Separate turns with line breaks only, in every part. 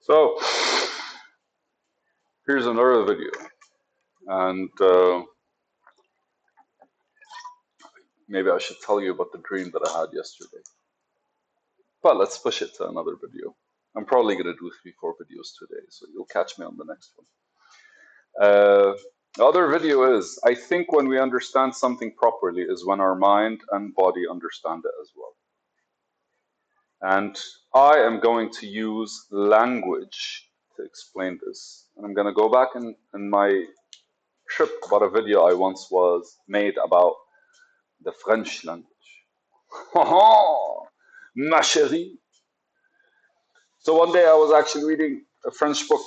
So here's another video, and maybe I should tell you about the dream that I had yesterday. But let's push it to another video. I'm probably going to do 3, 4 videos today, so you'll catch me on the next one. The other video is, I think when we understand something properly is when our mind and body understand it as well. And I am going to use language to explain this. And I'm going to go back in my trip about a video I once was made about the French language. Ma chérie. So one day I was actually reading a French book,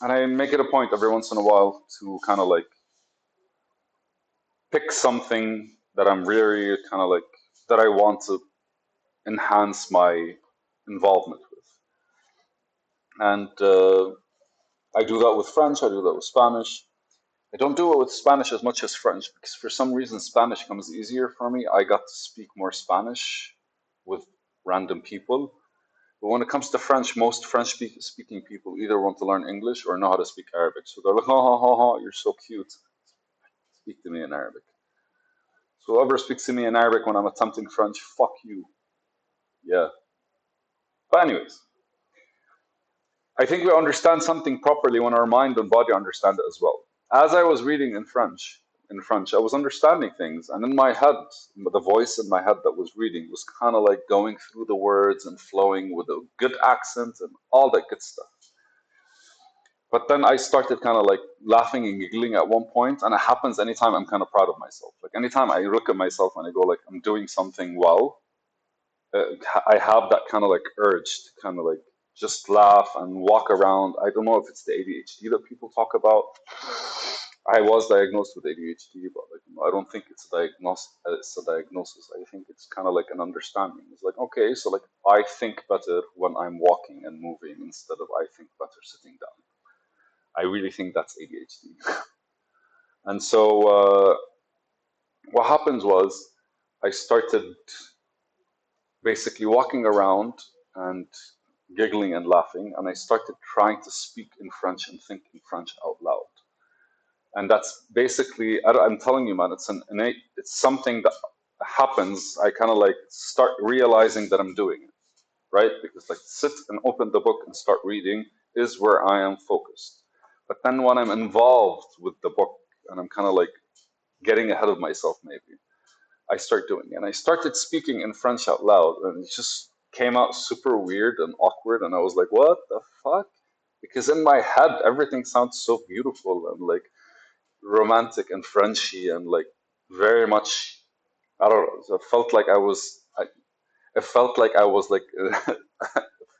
and I make it a point every once in a while to kind of like pick something that I'm really kind of like, that I want to enhance my involvement with. And I do that with French, I do that with Spanish. I don't do it with Spanish as much as French because for some reason Spanish comes easier for me. I got to speak more Spanish with random people. But when it comes to French, most French speaking people either want to learn English or know how to speak Arabic. So they're like, you're so cute. Speak to me in Arabic. So whoever speaks to me in Arabic when I'm attempting French, fuck you. Yeah. But anyways, I think we understand something properly when our mind and body understand it as well. As I was reading in French, I was understanding things, and in my head, the voice in my head that was reading was kind of like going through the words and flowing with a good accent and all that good stuff. But then I started kind of like laughing and giggling at one point, and it happens anytime I'm kind of proud of myself. Like anytime I look at myself and I go like I'm doing something well, I have that kind of like urge to kind of like just laugh and walk around. I don't know if it's the ADHD that people talk about. I was diagnosed with ADHD, but like I don't think it's a diagnosis. I think it's kind of like an understanding. It's like okay, so like I think better when I'm walking and moving instead of I think better sitting down. I really think that's ADHD. And so what happens was I started basically walking around and giggling and laughing, and I started trying to speak in French and think in French out loud. And that's basically, I'm telling you, man, it's an innate, it's something that happens. I kind of like start realizing that I'm doing it, right? Because like sit and open the book and start reading is where I am focused. But then when I'm involved with the book and I'm kind of like getting ahead of myself, maybe I start doing it. And I started speaking in French out loud, and it just came out super weird and awkward. And I was like, what the fuck? Because in my head, everything sounds so beautiful and like romantic and Frenchy and like very much, I don't know. So it felt like it felt like I was like, if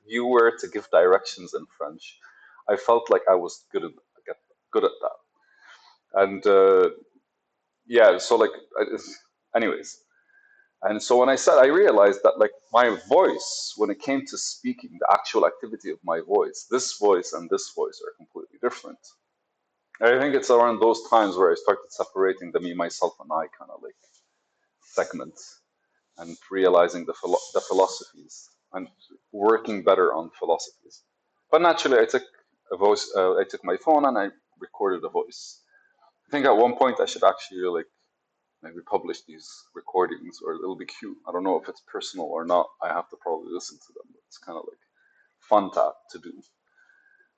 you were to give directions in French, I felt like I was good at that. And yeah, so like, anyways. And so when I realized that like my voice, when it came to speaking, the actual activity of my voice, this voice and this voice are completely different. And I think it's around those times where I started separating the me, myself, and I kind of like segments and realizing the philosophies and working better on philosophies. But naturally, I took a voice. I took my phone and I recorded a voice. I think at one point I should actually like maybe publish these recordings, or it'll be cute. I don't know if it's personal or not. I have to probably listen to them, but it's kind of like fun to do.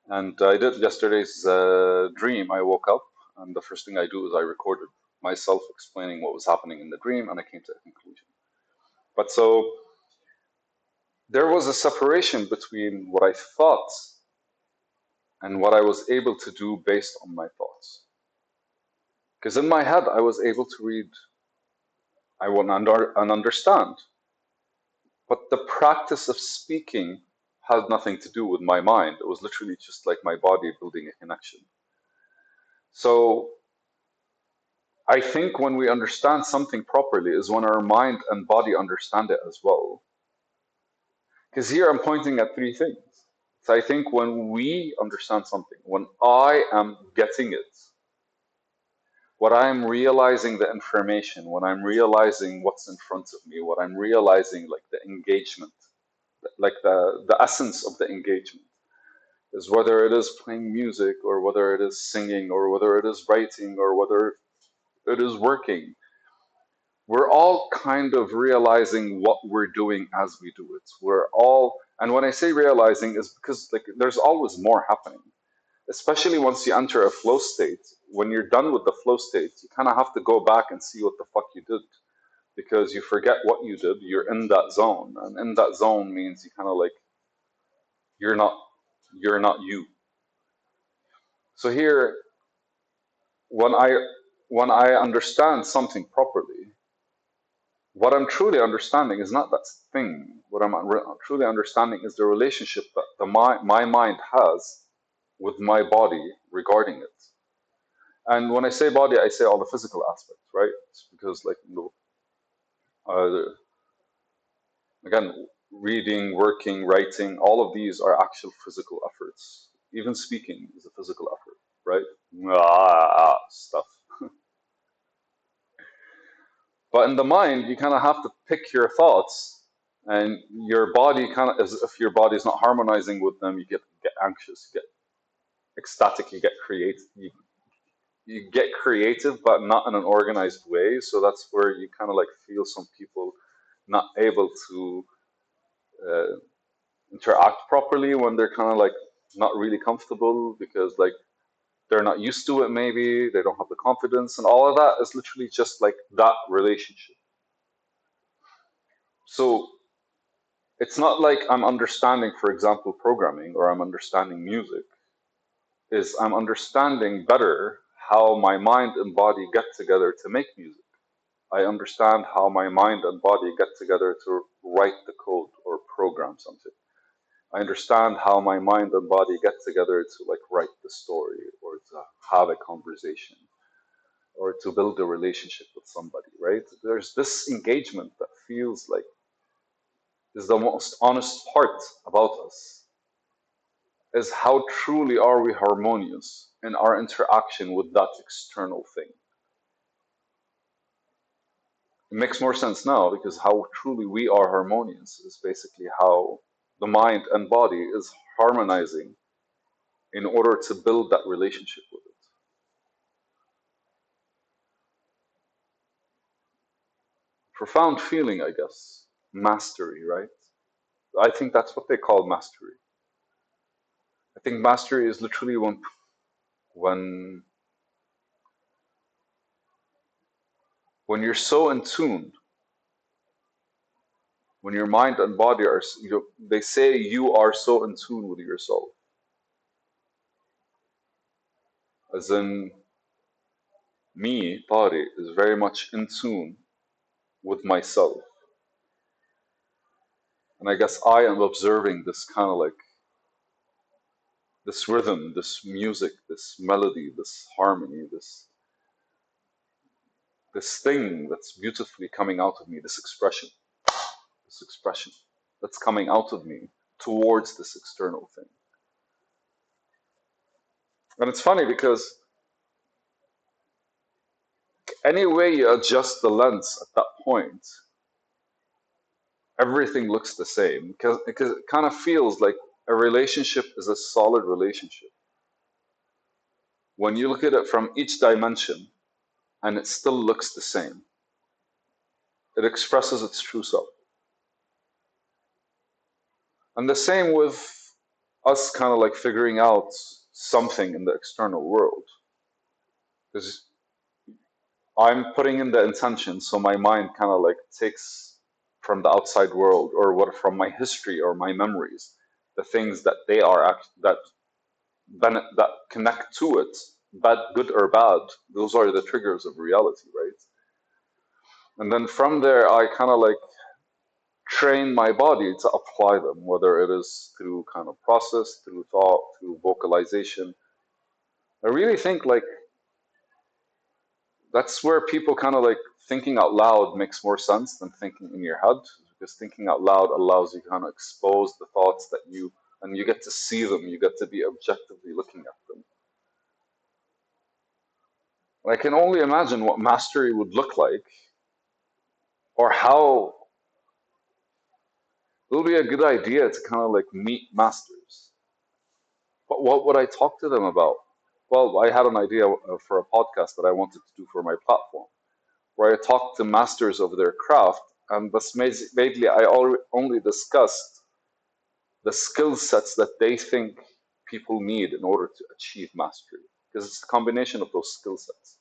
And I did yesterday's dream. I woke up, and the first thing I do is I recorded myself explaining what was happening in the dream, and I came to a conclusion. But so there was a separation between what I thought and what I was able to do based on my thoughts. Because in my head, I was able to read, I want and understand. But the practice of speaking had nothing to do with my mind. It was literally just like my body building a connection. So I think when we understand something properly is when our mind and body understand it as well. Because here I'm pointing at 3 things. So I think when we understand something, when I am getting it, what I'm realizing the information, when I'm realizing what's in front of me, what I'm realizing like the engagement, like the essence of the engagement. is whether it is playing music or whether it is singing or whether it is writing or whether it is working, we're all kind of realizing what we're doing as we do it. We're all, and when I say realizing, is because like there's always more happening, especially once you enter a flow state. When you're done with the flow state, you kind of have to go back and see what the fuck you did because you forget what you did. You're in that zone, and in that zone means you kind of like you're not you're not you. So here, when I understand something properly, what I'm truly understanding is not that thing. What I'm truly understanding is the relationship that my mind has with my body regarding it. And when I say body, I say all the physical aspects, right? It's because, like, uh, again, reading, working, writing, all of these are actual physical efforts. Even speaking is a physical effort, right? Stuff. But in the mind, you kind of have to pick your thoughts, and your body kind of, as if your body is not harmonizing with them, you get anxious, you get ecstatic, you get creative, but not in an organized way. So that's where you kind of like feel some people not able to uh, interact properly when they're kind of like not really comfortable because like they're not used to it. Maybe they don't have the confidence, and all of that is literally just like that relationship. So it's not like I'm understanding, for example, programming or I'm understanding music. Is I'm understanding better how my mind and body get together to make music. I understand how my mind and body get together to write the code or program something. I understand how my mind and body get together to like write the story or to have a conversation or to build a relationship with somebody, right? There's this engagement that feels like is the most honest part about us, is how truly are we harmonious in our interaction with that external thing. It makes more sense now because how truly we are harmonious is basically how the mind and body is harmonizing in order to build that relationship with it. Profound feeling, I guess. Mastery, right? I think that's what they call mastery. I think mastery is literally when when you're so in tune, when your mind and body are, they say you are so in tune with yourself, as in me, Tari, is very much in tune with myself. And I guess I am observing this kind of like this rhythm, this music, this melody, this harmony, this thing that's beautifully coming out of me, this expression that's coming out of me towards this external thing. And it's funny because any way you adjust the lens at that point, everything looks the same because it kind of feels like a relationship is a solid relationship. When you look at it from each dimension and it still looks the same, it expresses its true self. And the same with us kind of like figuring out something in the external world. Because I'm putting in the intention, so my mind kind of like takes from the outside world or what from my history or my memories, the things that they are that connect to it, bad, good or bad. Those are the triggers of reality, right? And then from there, I kind of like train my body to apply them, whether it is through kind of process, through thought, through vocalization. I really think like that's where people kind of like thinking out loud makes more sense than thinking in your head, because thinking out loud allows you to kind of expose the thoughts that you, and you get to see them, you get to be objectively looking at them. I can only imagine what mastery would look like, or how it would be a good idea to kind of like meet masters. But what would I talk to them about? Well, I had an idea for a podcast that I wanted to do for my platform, where I talked to masters of their craft, and thus basically I only discussed the skill sets that they think people need in order to achieve mastery, because it's a combination of those skill sets.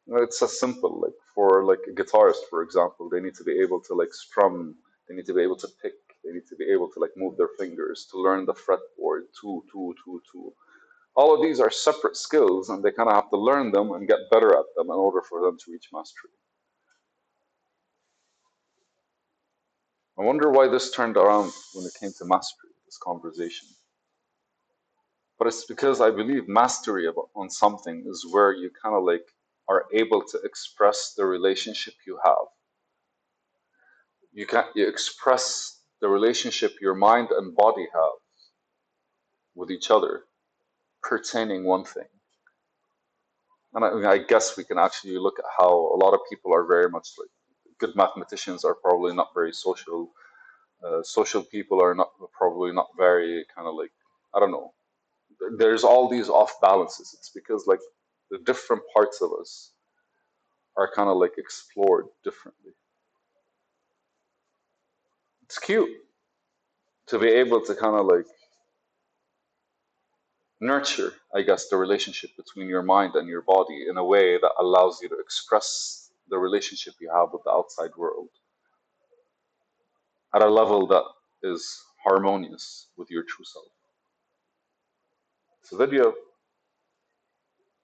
You know, it's as simple like for like a guitarist, for example, they need to be able to like strum, they need to be able to pick, they need to be able to like move their fingers, to learn the fretboard, two. All of these are separate skills, and they kind of have to learn them and get better at them in order for them to reach mastery. I wonder why this turned around when it came to mastery, this conversation. But it's because I believe mastery on something is where you kind of like are able to express the relationship you have. You express the relationship your mind and body have with each other pertaining one thing. And I guess we can actually look at how a lot of people are very much like good mathematicians are probably not very social. Social people are not probably not very kind of like, I don't know. There's all these off balances. It's because like the different parts of us are kind of like explored differently. It's cute to be able to kind of like nurture, I guess, the relationship between your mind and your body in a way that allows you to express the relationship you have with the outside world at a level that is harmonious with your true self. It's a video.